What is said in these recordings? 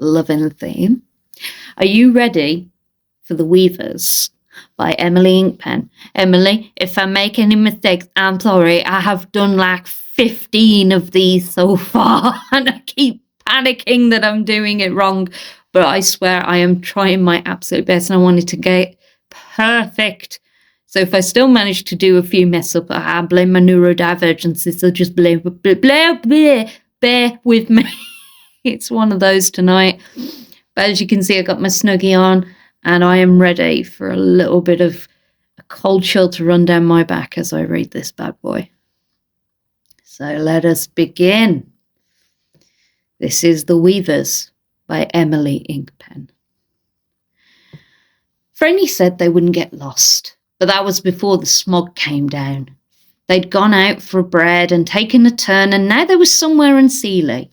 Loving the theme. Are you ready for The Weavers by Emily Inkpen? Emily, if I make any mistakes, I'm sorry. I have done like 15 of these so far, and I keep panicking that I'm doing it wrong. But I swear I am trying my absolute best, and I wanted to get perfect. So if I still manage to do a few mess up, I blame my neurodivergency. So just bear with me. It's one of those tonight. But as you can see, I got my Snuggie on, and I am ready for a little bit of a cold chill to run down my back as I read this bad boy. So let us begin. This is The Weavers by Emily Inkpen. Franny said they wouldn't get lost, but that was before the smog came down. They'd gone out for bread and taken a turn, and now they were somewhere in Sealy.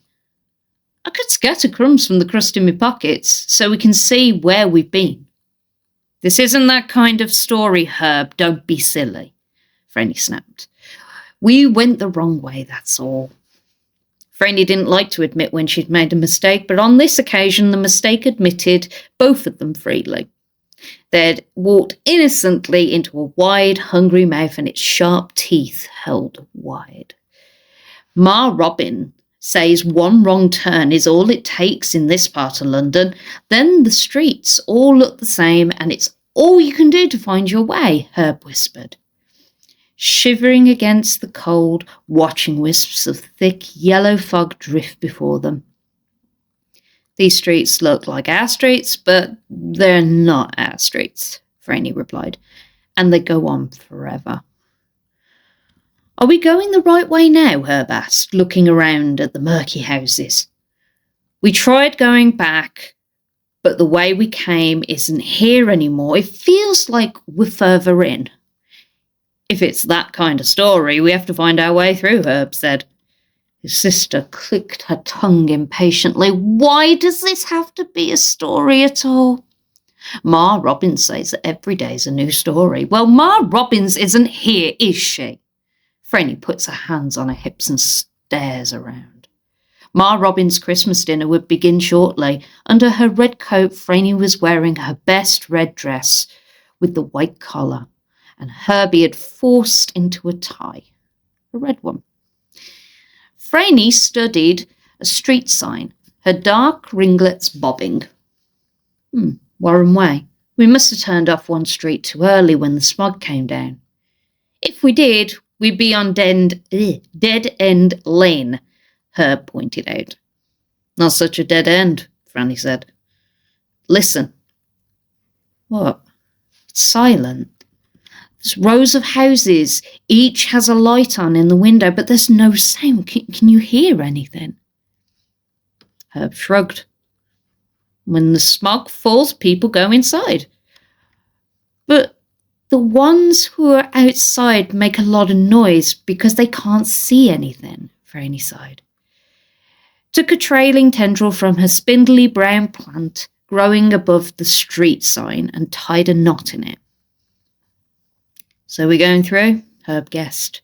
I could scatter crumbs from the crust in my pockets so we can see where we've been. This isn't that kind of story, Herb. Don't be silly, Franny snapped. We went the wrong way, that's all. Franny didn't like to admit when she'd made a mistake, but on this occasion the mistake admitted both of them freely. They'd walked innocently into a wide, hungry mouth and its sharp teeth held wide. Ma Robin says one wrong turn is all it takes in this part of London. Then the streets all look the same and it's all you can do to find your way, Herb whispered. Shivering against the cold, watching wisps of thick yellow fog drift before them. These streets look like our streets, but they're not our streets, Franny replied, and they go on forever. Are we going the right way now? Herb asked, looking around at the murky houses. We tried going back, but the way we came isn't here anymore. It feels like we're further in. If it's that kind of story, we have to find our way through, Herb said. His sister clicked her tongue impatiently. Why does this have to be a story at all? Ma Robbins says that every day's a new story. Well, Ma Robbins isn't here, is she? Franny puts her hands on her hips and stares around. Ma Robbins' Christmas dinner would begin shortly. Under her red coat, Franny was wearing her best red dress with the white collar, and Herbie had forced into a tie, a red one. Franny studied a street sign, her dark ringlets bobbing. Warren Way. We must have turned off one street too early when the smog came down. If we did, we'd be on Dead End Lane, Herb pointed out. Not such a dead end, Franny said. Listen. What? It's silent. There's rows of houses. Each has a light on in the window, but there's no sound. Can you hear anything? Herb shrugged. When the smog falls, people go inside. But the ones who are outside make a lot of noise because they can't see anything, Franny sighed. Took a trailing tendril from her spindly brown plant growing above the street sign and tied a knot in it. So we're going through? Herb guessed.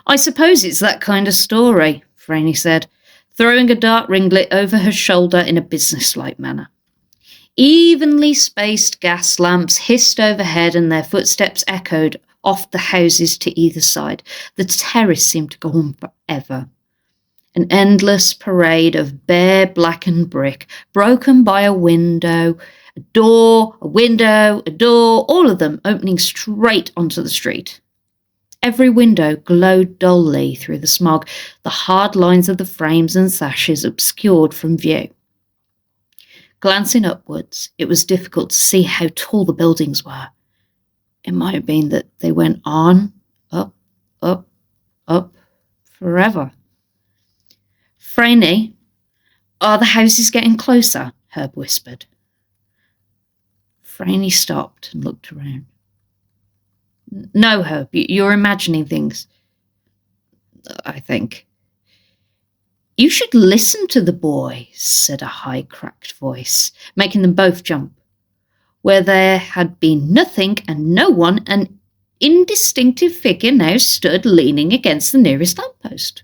I suppose it's that kind of story, Franny said, throwing a dark ringlet over her shoulder in a businesslike manner. Evenly spaced gas lamps hissed overhead and their footsteps echoed off the houses to either side. The terrace seemed to go on forever. An endless parade of bare blackened brick, broken by a window, a door, a window, a door, all of them opening straight onto the street. Every window glowed dully through the smog, the hard lines of the frames and sashes obscured from view. Glancing upwards, it was difficult to see how tall the buildings were. It might have been that they went on, up, forever. Franny, are the houses getting closer? Herb whispered. Franny stopped and looked around. No, Herb, you're imagining things, I think. You should listen to the boy, said a high, cracked voice, making them both jump. Where there had been nothing and no one, an indistinctive figure now stood leaning against the nearest lamppost.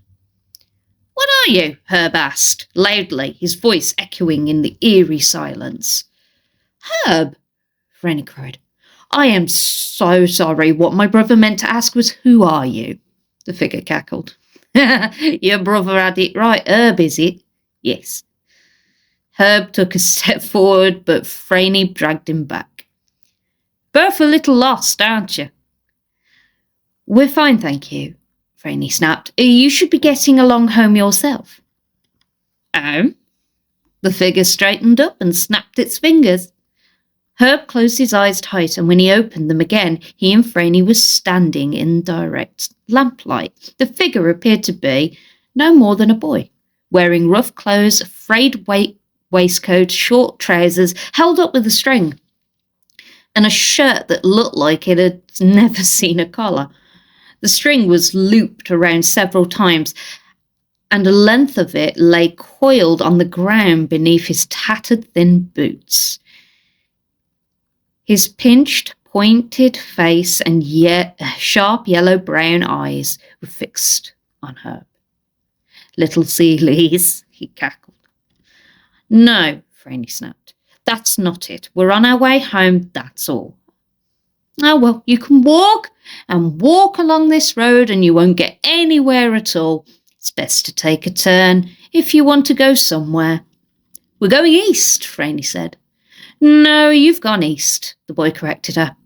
What are you? Herb asked, loudly, his voice echoing in the eerie silence. Herb, Franny cried. I am so sorry. What my brother meant to ask was, who are you? The figure cackled. Your brother had it right. Herb, is it? Yes. Herb took a step forward, but Franny dragged him back. Both a little lost, aren't you? We're fine, thank you, Franny snapped. You should be getting along home yourself. Oh? The figure straightened up and snapped its fingers. Herb closed his eyes tight, and when he opened them again, he and Franny were standing in direct lamplight. The figure appeared to be no more than a boy, wearing rough clothes, a frayed waistcoat, short trousers held up with a string, and a shirt that looked like it had never seen a collar. The string was looped around several times, and a length of it lay coiled on the ground beneath his tattered thin boots. His pinched, pointed face and sharp yellow-brown eyes were fixed on Herb. Little sillies, he cackled. No, Franny snapped. That's not it. We're on our way home, that's all. Oh, well, you can walk and walk along this road and you won't get anywhere at all. It's best to take a turn if you want to go somewhere. We're going east, Franny said. No, you've gone east, the boy corrected her.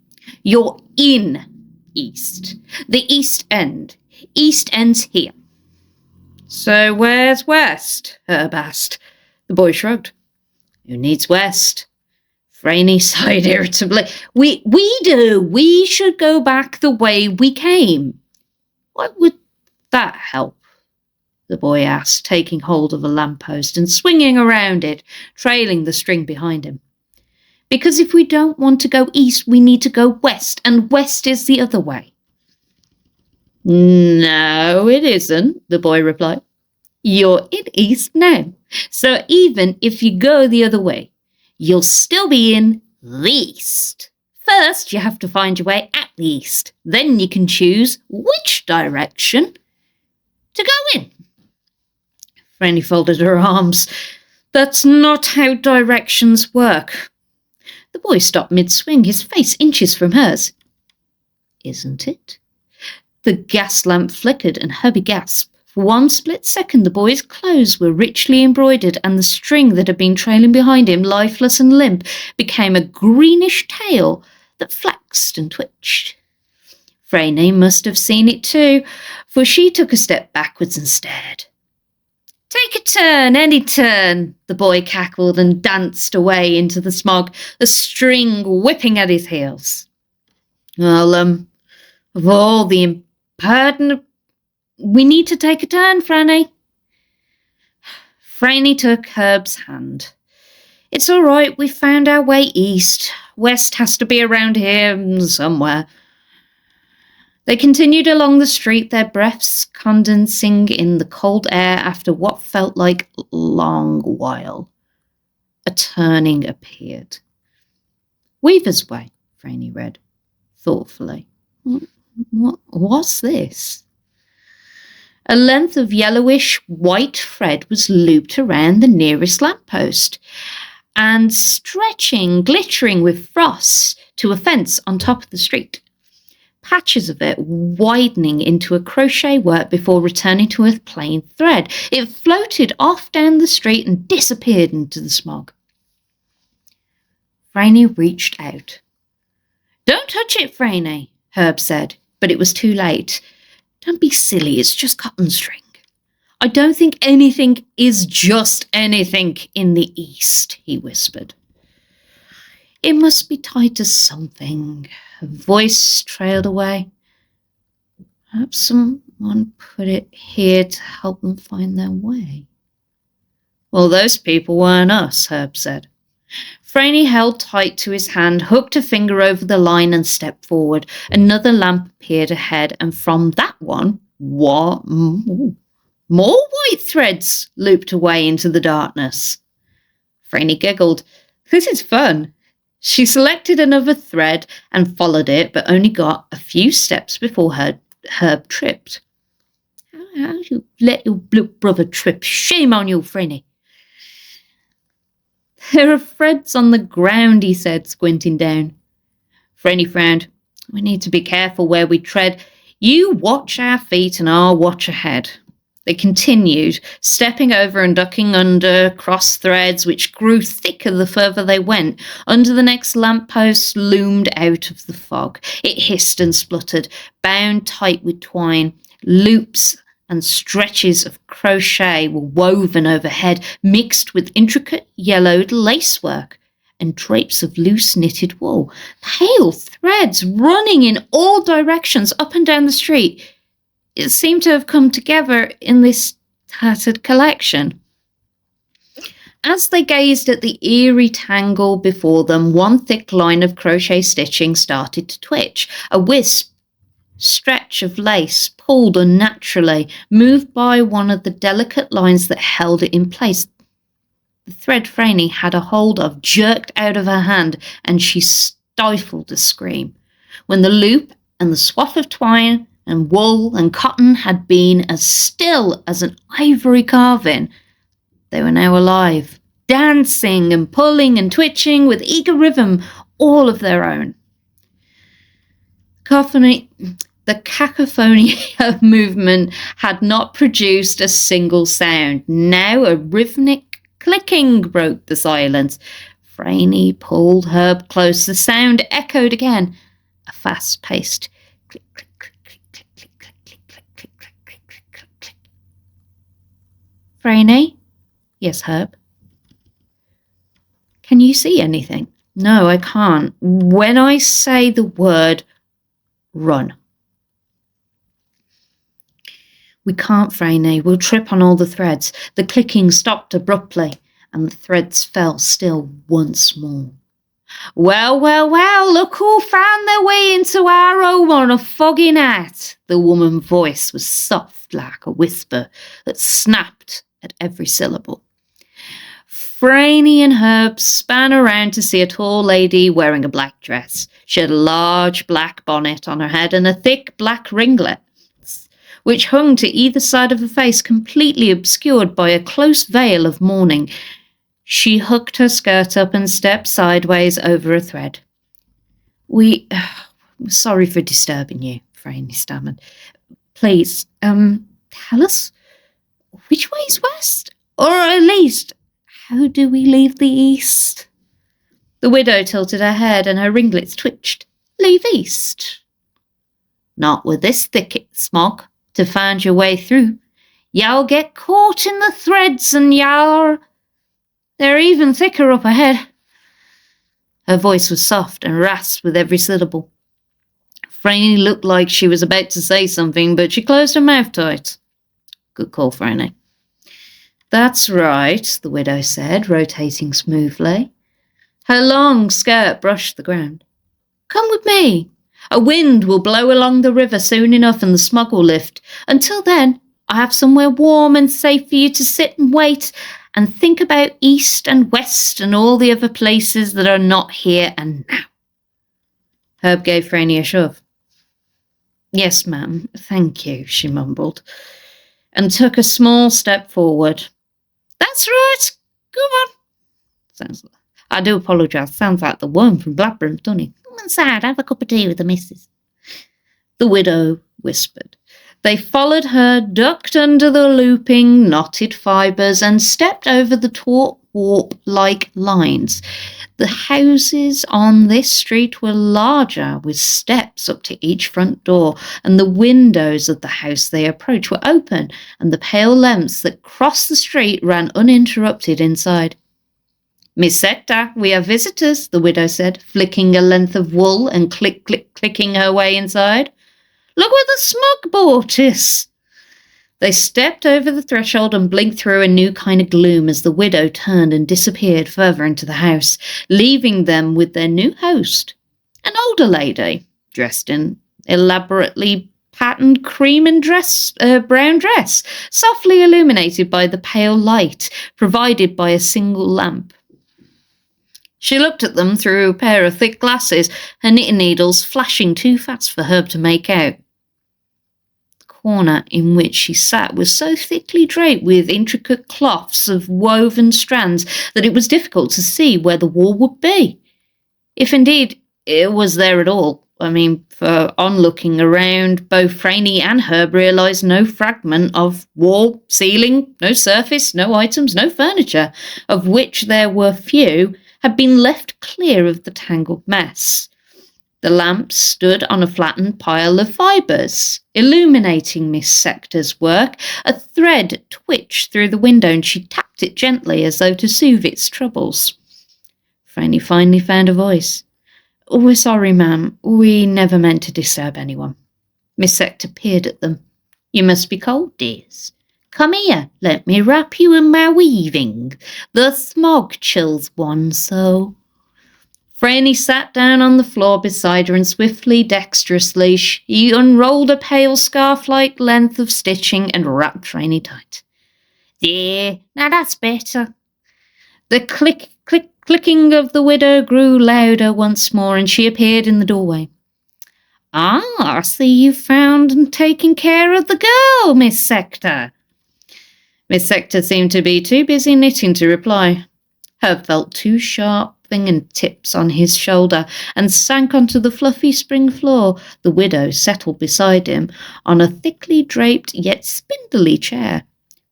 You're in east. The East End. East End's here. So where's west? Herb asked. The boy shrugged. Who needs west? Franny sighed irritably. We do. We should go back the way we came. What would that help? The boy asked, taking hold of a lamppost and swinging around it, trailing the string behind him. Because if we don't want to go east, we need to go west, and west is the other way. No, it isn't, the boy replied. You're in east now, so even if you go the other way, you'll still be in the east. First, you have to find your way at the east. Then you can choose which direction to go in. Franny folded her arms. That's not how directions work. The boy stopped mid-swing, his face inches from hers. Isn't it? The gas lamp flickered and Herbie gasped. For one split second, the boy's clothes were richly embroidered, and the string that had been trailing behind him, lifeless and limp, became a greenish tail that flexed and twitched. Franny must have seen it too, for she took a step backwards and stared. Take a turn, any turn, the boy cackled and danced away into the smog, the string whipping at his heels. Well, of all the impertinent... We need to take a turn, Franny. Franny took Herb's hand. It's all right, we found our way east. West has to be around here somewhere. They continued along the street, their breaths condensing in the cold air after what felt like a long while. A turning appeared. Weaver's Way, Franny read, thoughtfully. What's this? A length of yellowish white thread was looped around the nearest lamppost and stretching, glittering with frost, to a fence on top of the street. Patches of it widening into a crochet work before returning to a plain thread. It floated off down the street and disappeared into the smog. Franny reached out. Don't touch it, Franny, Herb said, but it was too late. Don't be silly, it's just cotton string. I don't think anything is just anything in the East, he whispered. It must be tied to something. Her voice trailed away. Perhaps someone put it here to help them find their way. Well, those people weren't us, Herb said. Franny held tight to his hand, hooked a finger over the line and stepped forward. Another lamp appeared ahead, and from that one, more white threads looped away into the darkness. Franny giggled. This is fun. She selected another thread and followed it, but only got a few steps before Herb tripped. How you let your brother trip? Shame on you, Franny. There are threads on the ground, he said, squinting down. Franny frowned. We need to be careful where we tread. You watch our feet and I'll watch ahead. They continued, stepping over and ducking under cross threads, which grew thicker the further they went. Under the next lamppost loomed out of the fog. It hissed and spluttered, bound tight with twine. Loops and stretches of crochet were woven overhead, mixed with intricate yellowed lacework and drapes of loose knitted wool. Pale threads running in all directions up and down the street. It seemed to have come together in this tattered collection. As they gazed at the eerie tangle before them, one thick line of crochet stitching started to twitch. A wisp stretch of lace pulled unnaturally, moved by one of the delicate lines that held it in place. The thread Franny had a hold of jerked out of her hand, and she stifled a scream. When the loop and the swath of twine and wool and cotton had been as still as an ivory carving, they were now alive, dancing and pulling and twitching with eager rhythm all of their own. The cacophony of movement had not produced a single sound. Now a rhythmic clicking broke the silence. Franny pulled Herb close. The sound echoed again. A fast-paced click, click, click, click, click, click, click, click, click, click, click, click, click, click, click. Franny? Yes, Herb. Can you see anything? No, I can't. When I say the word, run. We can't, Franny. We'll trip on all the threads. The clicking stopped abruptly, and the threads fell still once more. Well, well, well, look who found their way into our home on a foggy night. The woman's voice was soft like a whisper that snapped at every syllable. Franny and Herb span around to see a tall lady wearing a black dress. She had a large black bonnet on her head and a thick black ringlet, which hung to either side of her face, completely obscured by a close veil of mourning. She hooked her skirt up and stepped sideways over a thread. We're sorry for disturbing you, Franny stammered. Please, tell us, which way is west? Or at least, how do we leave the east? The widow tilted her head and her ringlets twitched. Leave east? Not with this thicket, Smog. To find your way through, y'all get caught in the threads and they're even thicker up ahead. Her voice was soft and rasped with every syllable. Franny looked like she was about to say something, but she closed her mouth tight. Good call, Franny. That's right, the widow said, rotating smoothly. Her long skirt brushed the ground. Come with me. A wind will blow along the river soon enough and the smog will lift. Until then, I have somewhere warm and safe for you to sit and wait and think about east and west and all the other places that are not here and now. Herb gave Franny a shove. Yes, ma'am, thank you, she mumbled, and took a small step forward. That's right, come on. I do apologise, sounds like the worm from Blackburn, doesn't it? Inside, have a cup of tea with the missus. The widow whispered. They followed her, ducked under the looping, knotted fibres, and stepped over the taut warp-like lines. The houses on this street were larger, with steps up to each front door, and the windows of the house they approached were open, and the pale lamps that crossed the street ran uninterrupted inside. Miss Sector, we are visitors, the widow said, flicking a length of wool and clicking her way inside. Look where the smog brought us. They stepped over the threshold and blinked through a new kind of gloom as the widow turned and disappeared further into the house, leaving them with their new host, an older lady, dressed in elaborately patterned cream and brown dress, softly illuminated by the pale light provided by a single lamp. She looked at them through a pair of thick glasses, her knitting needles flashing too fast for Herb to make out. corner in which she sat was so thickly draped with intricate cloths of woven strands that it was difficult to see where the wall would be, if indeed it was there at all. For on looking around, both Franny and Herb realised no fragment of wall, ceiling, no surface, no items, no furniture, of which there were few, had been left clear of the tangled mess. The lamp stood on a flattened pile of fibres, illuminating Miss Sector's work. A thread twitched through the window and she tapped it gently as though to soothe its troubles. Franny finally found a voice. "Oh, we're sorry, ma'am. We never meant to disturb anyone." Miss Sector peered at them. "You must be cold, dears. Come here, let me wrap you in my weaving. The smog chills one so." Franny sat down on the floor beside her and swiftly, dexterously, she unrolled a pale scarf-like length of stitching and wrapped Franny tight. "There, now that's better." The clicking of the widow grew louder once more, and she appeared in the doorway. "Ah, I see you've found and taken care of the girl, Miss Sector." Miss Sector seemed to be too busy knitting to reply. Herb felt two sharp fingertips on his shoulder and sank onto the fluffy spring floor. The widow settled beside him on a thickly draped yet spindly chair,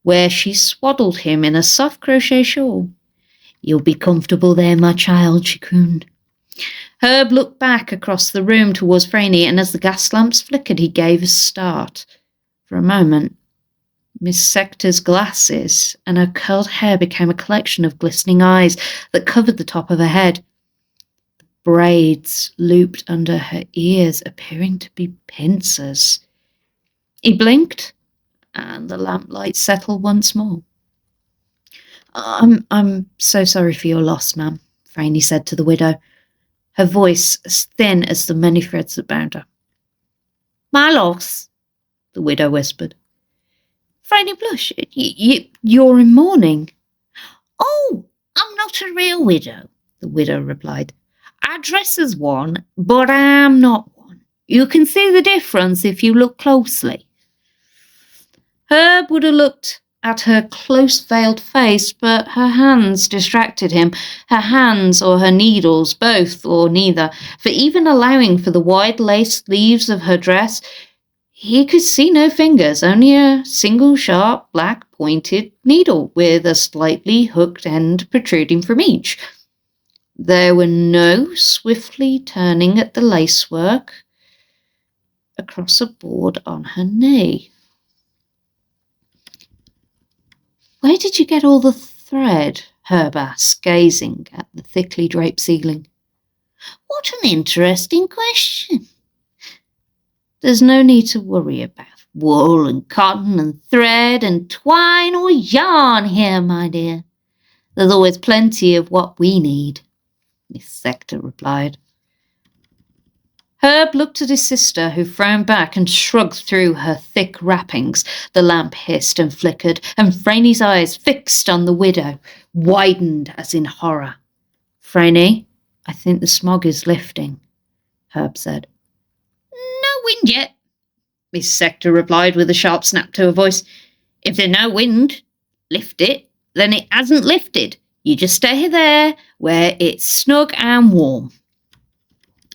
where she swaddled him in a soft crochet shawl. "You'll be comfortable there, my child," she crooned. Herb looked back across the room towards Franny, and as the gas lamps flickered, he gave a start. For a moment, Miss Sector's glasses and her curled hair became a collection of glistening eyes that covered the top of her head. The braids looped under her ears, appearing to be pincers. He blinked, and the lamplight settled once more. I'm so sorry for your loss, ma'am," Franny said to the widow, her voice as thin as the many threads that bound her. "My loss?" the widow whispered. Franny blushed. You're in mourning." "Oh, I'm not a real widow," the widow replied. "I dress as one, but I'm not one. You can see the difference if you look closely." Herb would have looked at her close-veiled face, but her hands distracted him. Her hands or her needles, both or neither, for even allowing for the wide lace sleeves of her dress, he could see no fingers, only a single sharp black pointed needle with a slightly hooked end protruding from each. There were no swiftly turning at the lacework across a board on her knee. "Where did you get all the thread?" Herb asked, gazing at the thickly draped ceiling. "What an interesting question." "There's no need to worry about wool and cotton and thread and twine or yarn here, my dear. There's always plenty of what we need," Miss Sector replied. Herb looked at his sister, who frowned back and shrugged through her thick wrappings. The lamp hissed and flickered, and Franny's eyes, fixed on the widow, widened as in horror. "Franny, I think the smog is lifting," Herb said. "No wind yet," Miss Sector replied with a sharp snap to her voice. "If there's no wind, lift it, then it hasn't lifted. You just stay there where it's snug and warm."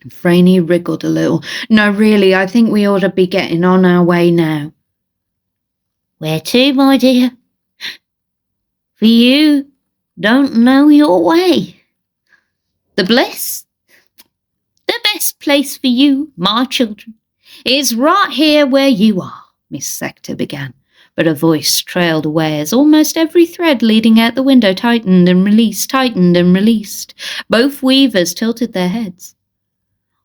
Franny wriggled a little. "No, really, I think we ought to be getting on our way now." "Where to, my dear? For you don't know your way." "The bliss? The best place for you, my children, is right here where you are," Miss Sector began, but her voice trailed away as almost every thread leading out the window tightened and released. Both weavers tilted their heads.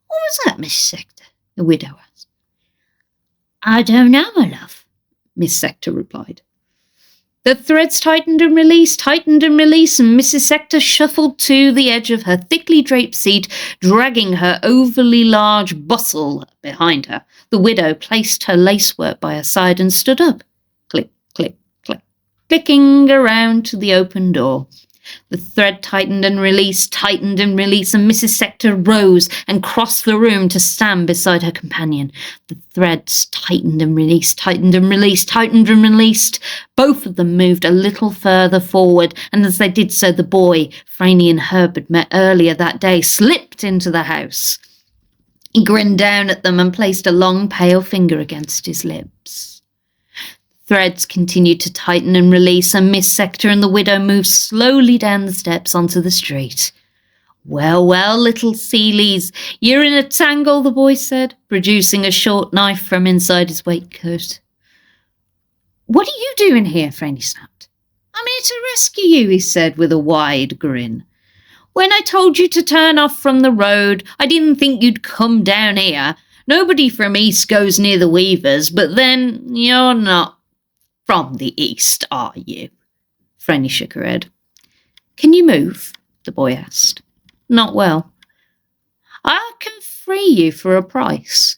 "What was that, Miss Sector?" the widow asked. "I don't know, my love," Miss Sector replied. The threads tightened and released, and Mrs. Sector shuffled to the edge of her thickly draped seat, dragging her overly large bustle behind her. The widow placed her lacework by her side and stood up, click, click, click, clicking around to the open door. The thread tightened and released, and Mrs. Sector rose and crossed the room to stand beside her companion. The threads tightened and released, tightened and released. Both of them moved a little further forward, and as they did so, the boy, Franny and Herb had met earlier that day, slipped into the house. He grinned down at them and placed a long, pale finger against his lips. Threads continued to tighten and release, and Miss Sector and the widow moved slowly down the steps onto the street. Well, little Seeleys, you're in a tangle, the boy said, producing a short knife from inside his waistcoat. What are you doing here? Franny snapped. I'm here to rescue you, he said with a wide grin. When I told you to turn off from the road, I didn't think you'd come down here. Nobody from East goes near the Weavers, but then you're not from the East, are you? Franny shook her head. Can you move? The boy asked. Not well. I can free you for a price.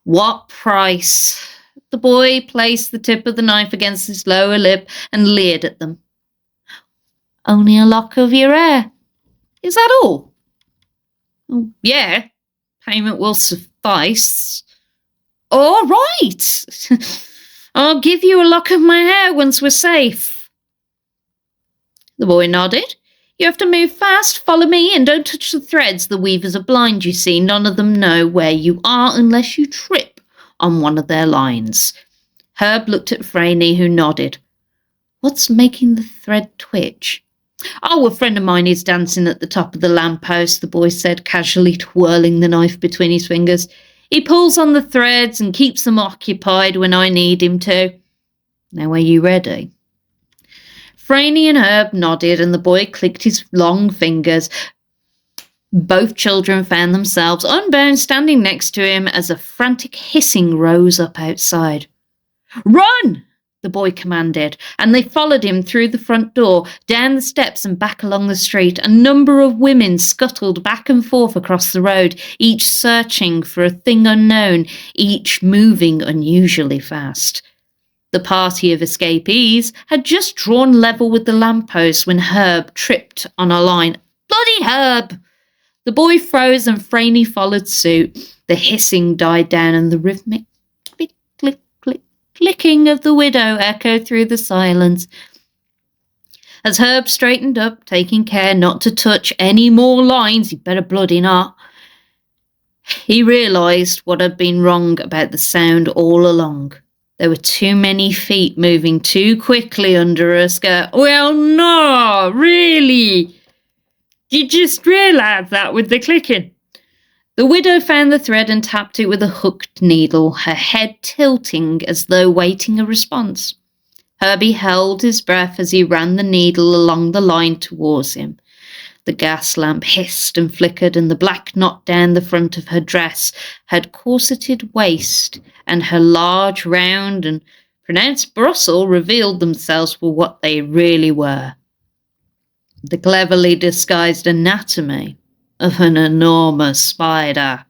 What price? The boy placed the tip of the knife against his lower lip and leered at them. Only a lock of your hair. Is that all? Oh, yeah, payment will suffice. All right. I'll give you a lock of my hair once we're safe. The boy nodded. You have to move fast, follow me, and don't touch the threads. The weavers are blind, you see. None of them know where you are unless you trip on one of their lines. Herb looked at Franny, who nodded. What's making the thread twitch? Oh, a friend of mine is dancing at the top of the lamppost, the boy said, casually twirling the knife between his fingers. He pulls on the threads and keeps them occupied when I need him to. Now, are you ready? Franny and Herb nodded, and the boy clicked his long fingers. Both children found themselves unbound standing next to him as a frantic hissing rose up outside. Run! The boy commanded, and they followed him through the front door, down the steps and back along the street. A number of women scuttled back and forth across the road, each searching for a thing unknown, each moving unusually fast. The party of escapees had just drawn level with the lamppost when Herb tripped on a line. Bloody Herb! The boy froze and Franny followed suit. The hissing died down and the rhythmic click, click, click, clicking of the widow echoed through the silence. As Herb straightened up, taking care not to touch any more lines, he'd better bloody not, he realised what had been wrong about the sound all along. There were too many feet moving too quickly under her skirt. Well, no, really? You just realised that with the clicking? The widow found the thread and tapped it with a hooked needle, her head tilting as though waiting a response. Herbie held his breath as he ran the needle along the line towards him. The gas lamp hissed and flickered, and the black knot down the front of her dress, her corseted waist, and her large, round, and pronounced Brussels revealed themselves for what they really were. The cleverly disguised anatomy of an enormous spider.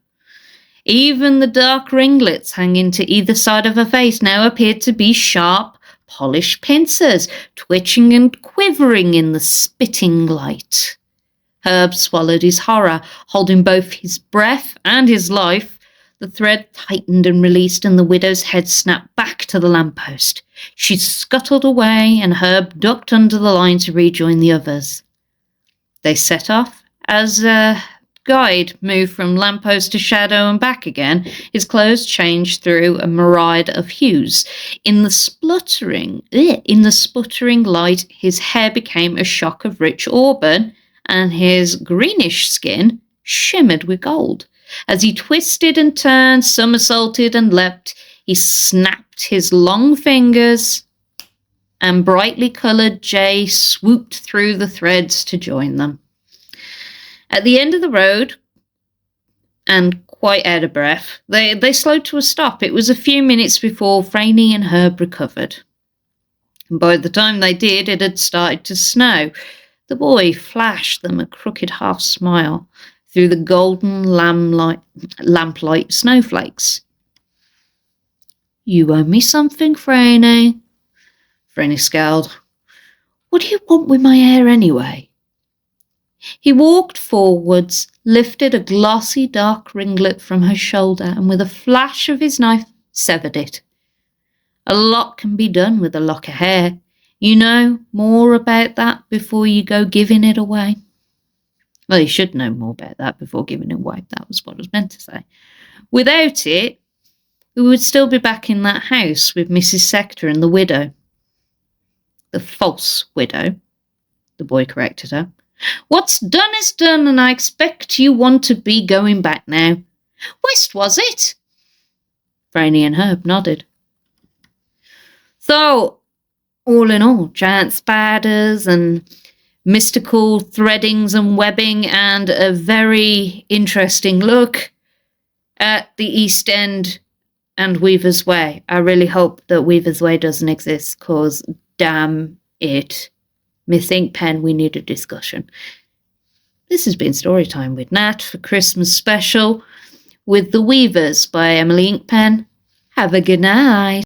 Even the dark ringlets hanging to either side of her face now appeared to be sharp, polished pincers, twitching and quivering in the spitting light. Herb swallowed his horror, holding both his breath and his life. The thread tightened and released, and the widow's head snapped back to the lamppost. She scuttled away, and Herb ducked under the line to rejoin the others. They set off. As a guide moved from lamppost to shadow and back again, his clothes changed through a myriad of hues. In the sputtering light, his hair became a shock of rich auburn, and his greenish skin shimmered with gold. As he twisted and turned, somersaulted and leapt, he snapped his long fingers, and brightly coloured Jay swooped through the threads to join them. At the end of the road, and quite out of breath, they slowed to a stop. It was a few minutes before Franny and Herb recovered. And by the time they did, it had started to snow. The boy flashed them a crooked half-smile through the golden lamplight snowflakes. You owe me something, Franny. Franny scowled. What do you want with my hair anyway? He walked forwards, lifted a glossy dark ringlet from her shoulder, and with a flash of his knife, severed it. A lot can be done with a lock of hair. You know more about that before you go giving it away. Well, you should know more about that before giving it away. That was what I was meant to say. Without it, we would still be back in that house with Mrs. Sector and the widow. The false widow, the boy corrected her. What's done is done, and I expect you want to be going back now. West, was it? Franny and Herb nodded. So, all in all, giant spiders and mystical threadings and webbing and a very interesting look at the East End and Weaver's Way. I really hope that Weaver's Way doesn't exist, because damn it, Miss Inkpen, we need a discussion. This has been Storytime with Nat for Christmas special with The Weavers by Emily Inkpen. Have a good night.